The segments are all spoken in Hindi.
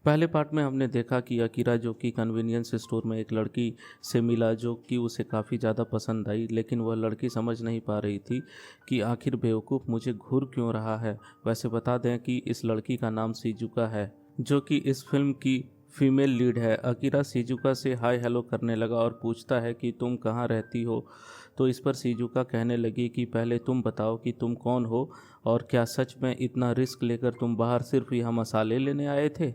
पहले पार्ट में हमने देखा कि अकीरा जो कि कन्वीनियंस स्टोर में एक लड़की से मिला जो कि उसे काफ़ी ज़्यादा पसंद आई, लेकिन वह लड़की समझ नहीं पा रही थी कि आखिर बेवकूफ़ मुझे घूर क्यों रहा है। वैसे बता दें कि इस लड़की का नाम शिजुका है, जो कि इस फिल्म की फीमेल लीड है। अकीरा शिजुका से हाय हेलो करने लगा और पूछता है कि तुम कहाँ रहती हो। तो इस पर शिजुका कहने लगी कि पहले तुम बताओ कि तुम कौन हो और क्या सच में इतना रिस्क लेकर तुम बाहर सिर्फ यहाँ मसाले लेने आए थे।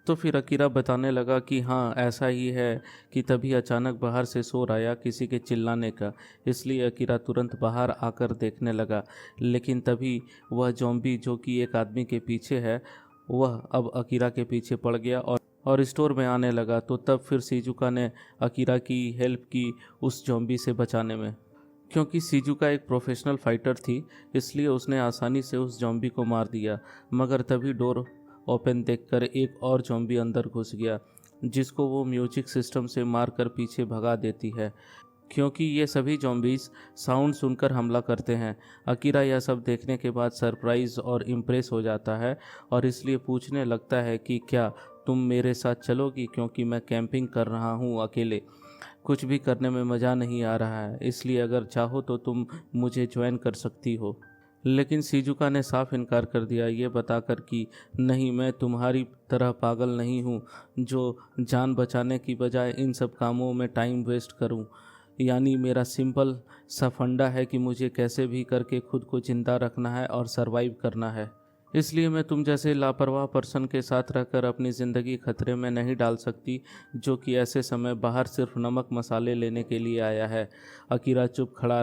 तो फिर अकीरा बताने लगा कि हाँ ऐसा ही है कि तभी अचानक बाहर से शोर आया किसी के चिल्लाने का। इसलिए अकीरा तुरंत बाहर आकर देखने लगा, लेकिन तभी वह ज़ॉम्बी जो कि एक आदमी के पीछे है वह अब अकीरा के पीछे पड़ गया और स्टोर में आने लगा। तो तब फिर शिजुका ने अकीरा की हेल्प की उस ज़ॉम्बी से बचाने में। क्योंकि शिजुका एक प्रोफेशनल फाइटर थी, इसलिए उसने आसानी से उस ज़ॉम्बी को मार दिया। मगर तभी डोर ओपन देखकर एक और ज़ॉम्बी अंदर घुस गया, जिसको वो म्यूजिक सिस्टम से मारकर पीछे भगा देती है, क्योंकि ये सभी ज़ॉम्बीज़ साउंड सुनकर हमला करते हैं। अकीरा यह सब देखने के बाद सरप्राइज और इम्प्रेस हो जाता है और इसलिए पूछने लगता है कि क्या तुम मेरे साथ चलोगी, क्योंकि मैं कैंपिंग कर रहा हूँ अकेले। कुछ भी करने में मज़ा नहीं आ रहा है, इसलिए अगर चाहो तो तुम मुझे ज्वाइन कर सकती हो। लेकिन शिजुका ने साफ इनकार कर दिया, ये बताकर कि नहीं, मैं तुम्हारी तरह पागल नहीं हूँ जो जान बचाने की बजाय इन सब कामों में टाइम वेस्ट करूँ। यानी मेरा सिंपल सा फंडा है कि मुझे कैसे भी करके खुद को जिंदा रखना है और सरवाइव करना है। इसलिए मैं तुम जैसे लापरवाह पर्सन के साथ रहकर अपनी ज़िंदगी खतरे में नहीं डाल सकती, जो कि ऐसे समय बाहर सिर्फ नमक मसाले लेने के लिए आया है। अकीरा चुप खड़ा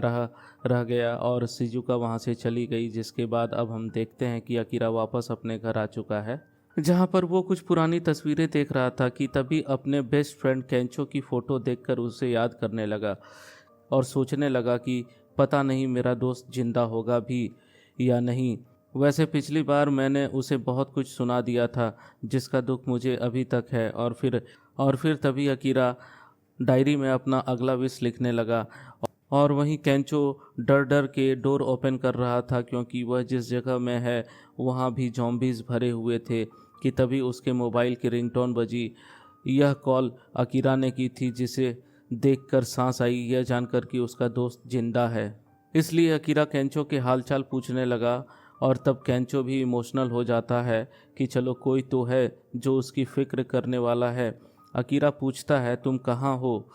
रह गया और शिजुका वहाँ से चली गई, जिसके बाद अब हम देखते हैं कि अकीरा वापस अपने घर आ चुका है, जहाँ पर वो कुछ पुरानी तस्वीरें देख रहा था कि तभी अपने बेस्ट फ्रेंड केंचो की फ़ोटो देखकर उसे याद करने लगा और सोचने लगा कि पता नहीं मेरा दोस्त जिंदा होगा भी या नहीं। वैसे पिछली बार मैंने उसे बहुत कुछ सुना दिया था जिसका दुख मुझे अभी तक है। और फिर तभी अकीरा डायरी में अपना अगला विश लिखने लगा और वहीं केंचो डर डर के डोर ओपन कर रहा था, क्योंकि वह जिस जगह में है वहाँ भी ज़ॉम्बीज़ भरे हुए थे कि तभी उसके मोबाइल की रिंगटोन बजी। यह कॉल अकीरा ने की थी, जिसे देखकर सांस आई यह जानकर कि उसका दोस्त जिंदा है। इसलिए अकीरा केंचो के हालचाल पूछने लगा और तब केंचो भी इमोशनल हो जाता है कि चलो कोई तो है जो उसकी फ़िक्र करने वाला है। अकीरा पूछता है तुम कहाँ हो,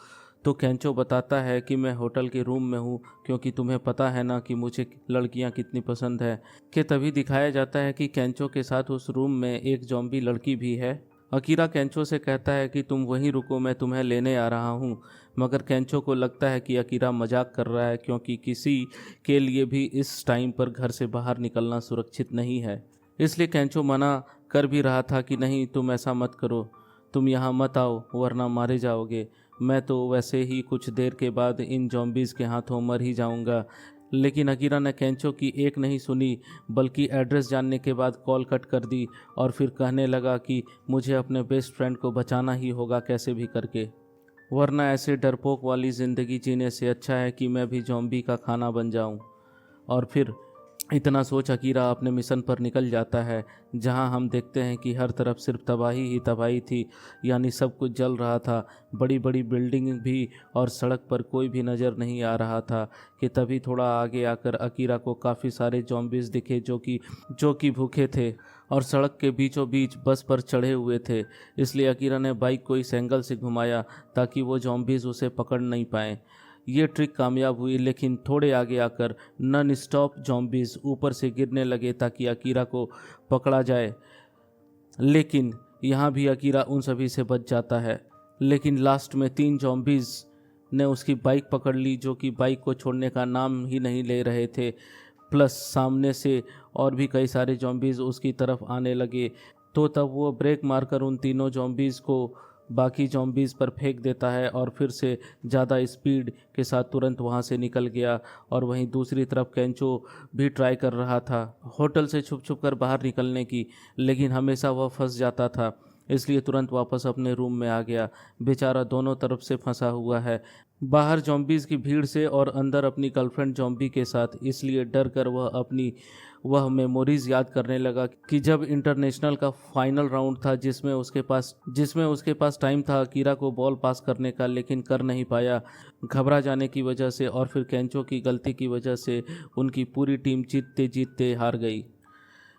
तो केंचो बताता है कि मैं होटल के रूम में हूँ, क्योंकि तुम्हें पता है ना कि मुझे लड़कियाँ कितनी पसंद है। कि तभी दिखाया जाता है कि केंचो के साथ उस रूम में एक ज़ॉम्बी लड़की भी है। अकीरा केंचो से कहता है कि तुम वहीं रुको, मैं तुम्हें लेने आ रहा हूँ। मगर केंचो को लगता है कि अकीरा मजाक कर रहा है, क्योंकि किसी के लिए भी इस टाइम पर घर से बाहर निकलना सुरक्षित नहीं है। इसलिए केंचो मना कर भी रहा था कि नहीं, तुम ऐसा मत करो, तुम यहाँ मत आओ वरना मारे जाओगे। मैं तो वैसे ही कुछ देर के बाद इन ज़ॉम्बीज़ के हाथों मर ही जाऊँगा। लेकिन अकीरा ने केंचो की एक नहीं सुनी, बल्कि एड्रेस जानने के बाद कॉल कट कर दी और फिर कहने लगा कि मुझे अपने बेस्ट फ्रेंड को बचाना ही होगा कैसे भी करके, वरना ऐसे डरपोक वाली ज़िंदगी जीने से अच्छा है कि मैं भी ज़ॉम्बी का खाना बन जाऊं। और फिर इतना सोच अकीरा अपने मिशन पर निकल जाता है, जहां हम देखते हैं कि हर तरफ सिर्फ तबाही ही तबाही थी। यानी सब कुछ जल रहा था, बड़ी बड़ी बिल्डिंग भी, और सड़क पर कोई भी नज़र नहीं आ रहा था। कि तभी थोड़ा आगे आकर अकीरा को काफ़ी सारे ज़ॉम्बीज़ दिखे जो कि भूखे थे और सड़क के बीचों बीच बस पर चढ़े हुए थे। इसलिए अकीरा ने बाइक को इस एंगल से घुमाया ताकि वो ज़ॉम्बीज़ उसे पकड़ नहीं पाएँ। ये ट्रिक कामयाब हुई, लेकिन थोड़े आगे आकर नॉन स्टॉप ज़ॉम्बीज़ ऊपर से गिरने लगे ताकि अकीरा को पकड़ा जाए। लेकिन यहाँ भी अकीरा उन सभी से बच जाता है। लेकिन लास्ट में 3 ज़ॉम्बीज़ ने उसकी बाइक पकड़ ली, जो कि बाइक को छोड़ने का नाम ही नहीं ले रहे थे। प्लस सामने से और भी कई सारे ज़ॉम्बीज़ उसकी तरफ आने लगे। तो तब वो ब्रेक मारकर उन तीनों ज़ॉम्बीज़ को बाकी ज़ॉम्बीज़ पर फेंक देता है और फिर से ज़्यादा स्पीड के साथ तुरंत वहाँ से निकल गया। और वहीं दूसरी तरफ केंचो भी ट्राई कर रहा था होटल से छुप छुप कर बाहर निकलने की, लेकिन हमेशा वह फंस जाता था। इसलिए तुरंत वापस अपने रूम में आ गया। बेचारा दोनों तरफ से फंसा हुआ है, बाहर ज़ॉम्बीज़ की भीड़ से और अंदर अपनी गर्लफ्रेंड ज़ॉम्बी के साथ। इसलिए डर कर वह अपनी वह मेमोरीज याद करने लगा कि जब इंटरनेशनल का फाइनल राउंड था जिसमें उसके पास टाइम था अकीरा को बॉल पास करने का, लेकिन कर नहीं पाया घबरा जाने की वजह से, और फिर केंचो की गलती की वजह से उनकी पूरी टीम जीतते जीतते हार गई,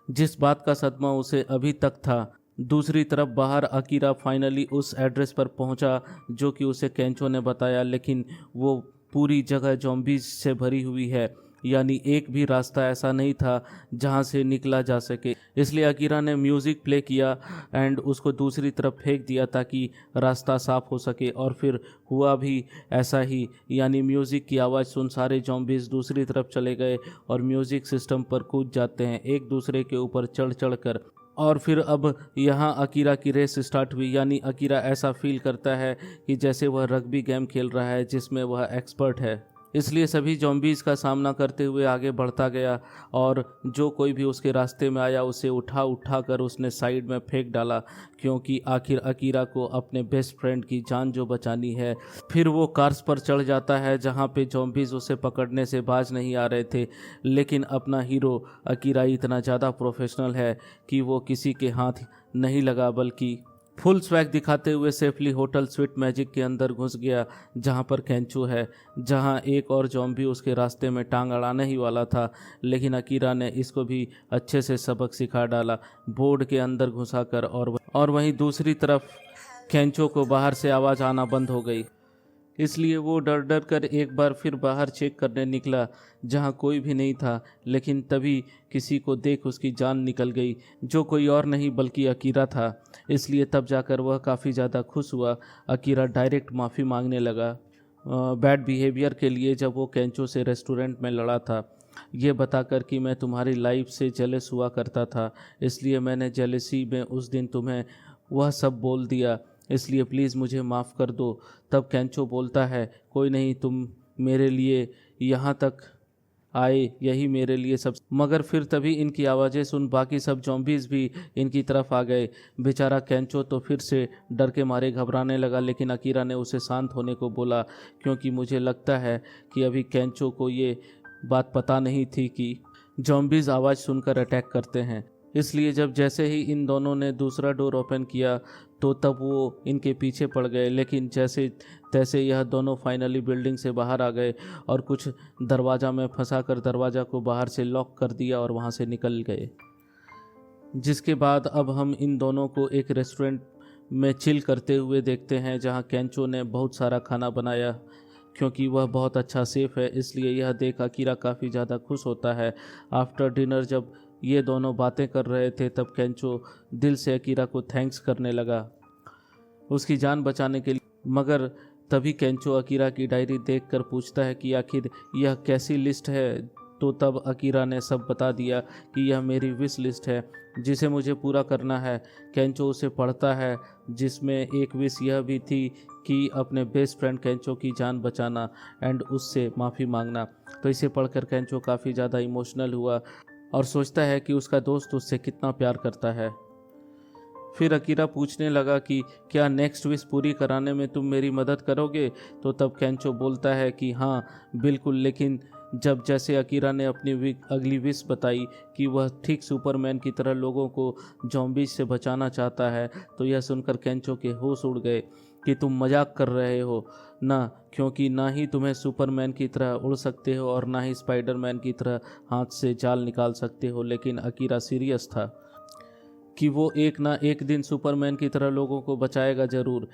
जिस बात का सदमा उसे अभी तक था। दूसरी तरफ बाहर अकीरा फाइनली उस एड्रेस पर पहुंचा जो कि उसे केंचो ने बताया, लेकिन वो पूरी जगह ज़ॉम्बीज से भरी हुई है, यानी एक भी रास्ता ऐसा नहीं था जहां से निकला जा सके। इसलिए अकीरा ने म्यूज़िक प्ले किया एंड उसको दूसरी तरफ फेंक दिया ताकि रास्ता साफ हो सके, और फिर हुआ भी ऐसा ही, यानी म्यूज़िक की आवाज़ सुन सारे ज़ॉम्बीज दूसरी तरफ चले गए और म्यूज़िक सिस्टम पर कूद जाते हैं एक दूसरे के ऊपर चढ़ चढ़ कर। और फिर अब यहाँ अकीरा की रेस स्टार्ट हुई, यानी अकीरा ऐसा फील करता है कि जैसे वह रग्बी गेम खेल रहा है जिसमें वह एक्सपर्ट है। इसलिए सभी जॉम्बीज का सामना करते हुए आगे बढ़ता गया, और जो कोई भी उसके रास्ते में आया उसे उठा उठा कर उसने साइड में फेंक डाला, क्योंकि आखिर अकीरा को अपने बेस्ट फ्रेंड की जान जो बचानी है। फिर वो कार्स पर चढ़ जाता है जहाँ पे जॉम्बीज उसे पकड़ने से बाज नहीं आ रहे थे, लेकिन अपना हीरो अकीरा इतना ज़्यादा प्रोफेशनल है कि वो किसी के हाथ नहीं लगा, बल्कि फुल स्वैग दिखाते हुए सेफली होटल स्वीट मैजिक के अंदर घुस गया जहां पर केंचो है, जहां एक और जॉम्बी उसके रास्ते में टांग अड़ाने ही वाला था, लेकिन अकीरा ने इसको भी अच्छे से सबक सिखा डाला बोर्ड के अंदर घुसाकर। और वहीं दूसरी तरफ केंचो को बाहर से आवाज़ आना बंद हो गई, इसलिए वो डर डर कर एक बार फिर बाहर चेक करने निकला जहां कोई भी नहीं था, लेकिन तभी किसी को देख उसकी जान निकल गई, जो कोई और नहीं बल्कि अकीरा था। इसलिए तब जाकर वह काफ़ी ज़्यादा खुश हुआ। अकीरा डायरेक्ट माफ़ी मांगने लगा बैड बिहेवियर के लिए जब वो केंचो से रेस्टोरेंट में लड़ा था, ये बताकर कि मैं तुम्हारी लाइफ से जेलस हुआ करता था, इसलिए मैंने जेलसी में उस दिन तुम्हें वह सब बोल दिया, इसलिए प्लीज़ मुझे माफ़ कर दो। तब केंचो बोलता है कोई नहीं, तुम मेरे लिए यहाँ तक आए, यही मेरे लिए सब। मगर फिर तभी इनकी आवाज़ें सुन बाकी सब जॉम्बीज़ भी इनकी तरफ आ गए। बेचारा केंचो तो फिर से डर के मारे घबराने लगा, लेकिन अकीरा ने उसे शांत होने को बोला, क्योंकि मुझे लगता है कि अभी केंचो को ये बात पता नहीं थी कि जॉम्बीज़ आवाज़ सुनकर अटैक करते हैं। इसलिए जब जैसे ही इन दोनों ने दूसरा डोर ओपन किया तो तब वो इनके पीछे पड़ गए, लेकिन जैसे तैसे यह दोनों फाइनली बिल्डिंग से बाहर आ गए और कुछ दरवाज़ा में फंसाकर दरवाज़ा को बाहर से लॉक कर दिया और वहाँ से निकल गए। जिसके बाद अब हम इन दोनों को एक रेस्टोरेंट में चिल करते हुए देखते हैं, जहाँ केंचो ने बहुत सारा खाना बनाया क्योंकि वह बहुत अच्छा सेफ है, इसलिए यह देख अकीरा काफ़ी ज़्यादा खुश होता है। आफ्टर डिनर जब ये दोनों बातें कर रहे थे तब केंचो दिल से अकीरा को थैंक्स करने लगा उसकी जान बचाने के लिए, मगर तभी केंचो अकीरा की डायरी देखकर पूछता है कि आखिर यह कैसी लिस्ट है। तो तब अकीरा ने सब बता दिया कि यह मेरी विश लिस्ट है जिसे मुझे पूरा करना है। केंचो उसे पढ़ता है जिसमें एक विश यह भी थी कि अपने बेस्ट फ्रेंड केंचो की जान बचाना एंड उससे माफ़ी मांगना। तो इसे पढ़कर केंचो काफ़ी ज़्यादा इमोशनल हुआ और सोचता है कि उसका दोस्त उससे कितना प्यार करता है। फिर अकीरा पूछने लगा कि क्या नेक्स्ट विश पूरी कराने में तुम मेरी मदद करोगे। तो तब केंचो बोलता है कि हाँ बिल्कुल, लेकिन जब जैसे अकीरा ने अपनी अगली विश बताई कि वह ठीक सुपरमैन की तरह लोगों को जॉम्बीज से बचाना चाहता है, तो यह सुनकर केंचो के होश उड़ गए कि तुम मजाक कर रहे हो ना, क्योंकि ना ही तुम्हें सुपरमैन की तरह उड़ सकते हो और ना ही स्पाइडरमैन की तरह हाथ से जाल निकाल सकते हो। लेकिन अकीरा सीरियस था कि वो एक ना एक दिन सुपरमैन की तरह लोगों को बचाएगा ज़रूर।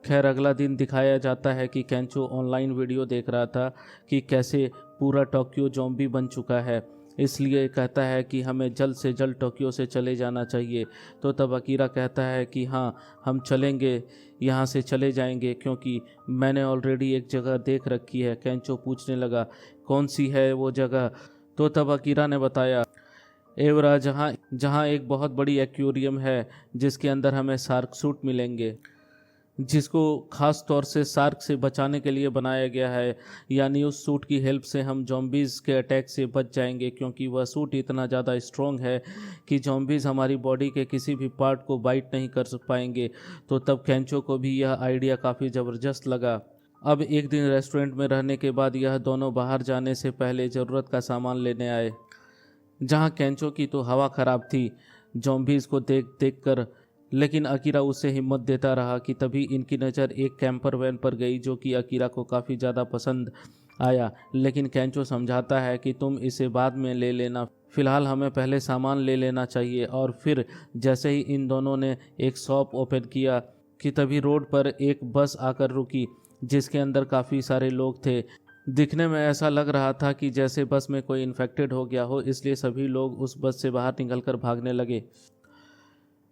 खैर अगला दिन दिखाया जाता है कि केंचो ऑनलाइन वीडियो देख रहा था कि कैसे पूरा टोक्यो ज़ॉम्बी बन चुका है, इसलिए कहता है कि हमें जल्द से जल्द टोक्यो से चले जाना चाहिए। तो तब अकीरा कहता है कि हाँ हम चलेंगे, यहाँ से चले जाएंगे, क्योंकि मैंने ऑलरेडी एक जगह देख रखी है। केंचो पूछने लगा कौन सी है वो जगह। तो तब अकीरा ने बताया एवरा, जहाँ एक बहुत बड़ी एक्वेरियम है जिसके अंदर हमें शार्क सूट मिलेंगे, जिसको ख़ास तौर से शार्क से बचाने के लिए बनाया गया है। यानी उस सूट की हेल्प से हम जॉम्बीज़ के अटैक से बच जाएंगे, क्योंकि वह सूट इतना ज़्यादा स्ट्रॉन्ग है कि जॉम्बीज़ हमारी बॉडी के किसी भी पार्ट को बाइट नहीं कर पाएंगे। तो तब केंचो को भी यह आइडिया काफ़ी ज़बरदस्त लगा। अब एक दिन रेस्टोरेंट में रहने के बाद यह दोनों बाहर जाने से पहले ज़रूरत का सामान लेने आए। जहाँ केंचो की तो हवा खराब थी जॉम्बीज को देख देख कर, लेकिन अकीरा उससे हिम्मत देता रहा कि तभी इनकी नज़र एक कैंपर वैन पर गई जो कि अकीरा को काफ़ी ज़्यादा पसंद आया। लेकिन केंचो समझाता है कि तुम इसे बाद में ले लेना, फ़िलहाल हमें पहले सामान ले लेना चाहिए। और फिर जैसे ही इन दोनों ने एक शॉप ओपन किया कि तभी रोड पर एक बस आकर रुकी जिसके अंदर काफ़ी सारे लोग थे। दिखने में ऐसा लग रहा था कि जैसे बस में कोई इन्फेक्टेड हो गया हो, इसलिए सभी लोग उस बस से बाहर निकलकर भागने लगे।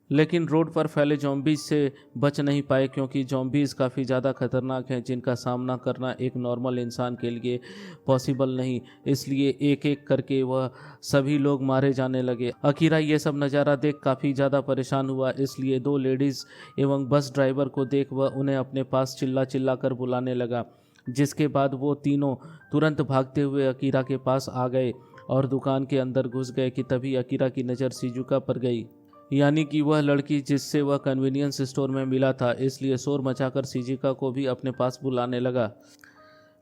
लेकिन रोड पर फैले जॉम्बीज से बच नहीं पाए क्योंकि जॉम्बीज काफ़ी ज़्यादा खतरनाक हैं जिनका सामना करना एक नॉर्मल इंसान के लिए पॉसिबल नहीं। इसलिए एक एक करके वह सभी लोग मारे जाने लगे। अकीरा ये सब नज़ारा देख काफ़ी ज़्यादा परेशान हुआ, इसलिए दो लेडीज़ एवं बस ड्राइवर को देख वह उन्हें अपने पास चिल्ला चिल्ला कर बुलाने लगा। जिसके बाद वो तीनों तुरंत भागते हुए अकीरा के पास आ गए और दुकान के अंदर घुस गए कि तभी अकीरा की नज़र शिजुका पर गई, यानी कि वह लड़की जिससे वह कन्वीनियंस स्टोर में मिला था। इसलिए शोर मचाकर शिजुका को भी अपने पास बुलाने लगा।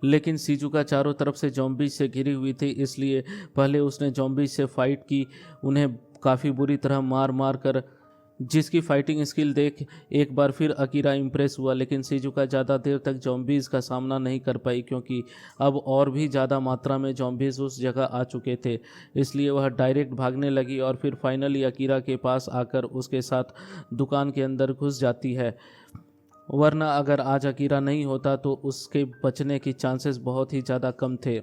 लेकिन शिजुका चारों तरफ से जॉम्बीज से घिरी हुई थी, इसलिए पहले उसने जॉम्बीज से फाइट की, उन्हें काफ़ी बुरी तरह मार मार कर, जिसकी फाइटिंग स्किल देख एक बार फिर अकीरा इम्प्रेस हुआ। लेकिन शिजुका ज़्यादा देर तक जॉम्बीज़ का सामना नहीं कर पाई क्योंकि अब और भी ज़्यादा मात्रा में जॉम्बीज़ उस जगह आ चुके थे। इसलिए वह डायरेक्ट भागने लगी और फिर फाइनली अकीरा के पास आकर उसके साथ दुकान के अंदर घुस जाती है। वरना अगर आज अकीरा नहीं होता तो उसके बचने की चांसेस बहुत ही ज़्यादा कम थे।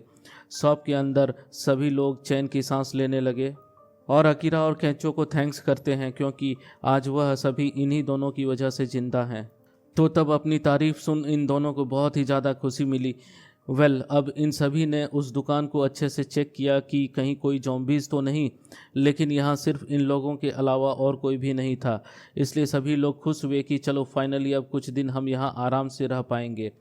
शॉप के अंदर सभी लोग चैन की सांस लेने लगे और अकीरा और केंचो को थैंक्स करते हैं क्योंकि आज वह सभी इन्हीं दोनों की वजह से जिंदा हैं। तो तब अपनी तारीफ सुन इन दोनों को बहुत ही ज़्यादा खुशी मिली। अब इन सभी ने उस दुकान को अच्छे से चेक किया कि कहीं कोई जॉम्बीज़ तो नहीं, लेकिन यहाँ सिर्फ इन लोगों के अलावा और कोई भी नहीं था। इसलिए सभी लोग खुश हुए कि चलो फाइनली अब कुछ दिन हम यहाँ आराम से रह पाएंगे।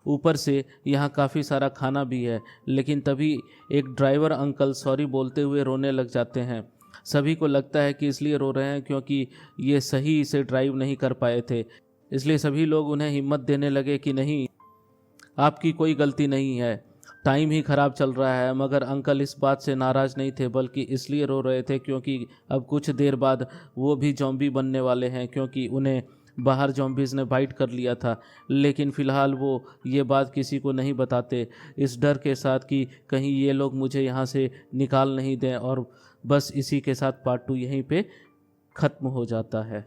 ऊपर से यहाँ काफ़ी सारा खाना भी है। लेकिन तभी एक ड्राइवर अंकल सॉरी बोलते हुए रोने लग जाते हैं। सभी को लगता है कि इसलिए रो रहे हैं क्योंकि ये सही से ड्राइव नहीं कर पाए थे। इसलिए सभी लोग उन्हें हिम्मत देने लगे कि नहीं, आपकी कोई गलती नहीं है, टाइम ही ख़राब चल रहा है। मगर अंकल इस बात से नाराज़ नहीं थे, बल्कि इसलिए रो रहे थे क्योंकि अब कुछ देर बाद वो भी जॉम्बी बनने वाले हैं क्योंकि उन्हें बाहर जॉम्बीज़ ने बाइट कर लिया था। लेकिन फ़िलहाल वो ये बात किसी को नहीं बताते, इस डर के साथ कि कहीं ये लोग मुझे यहाँ से निकाल नहीं दें। और बस इसी के साथ पार्ट 2 यहीं पे ख़त्म हो जाता है।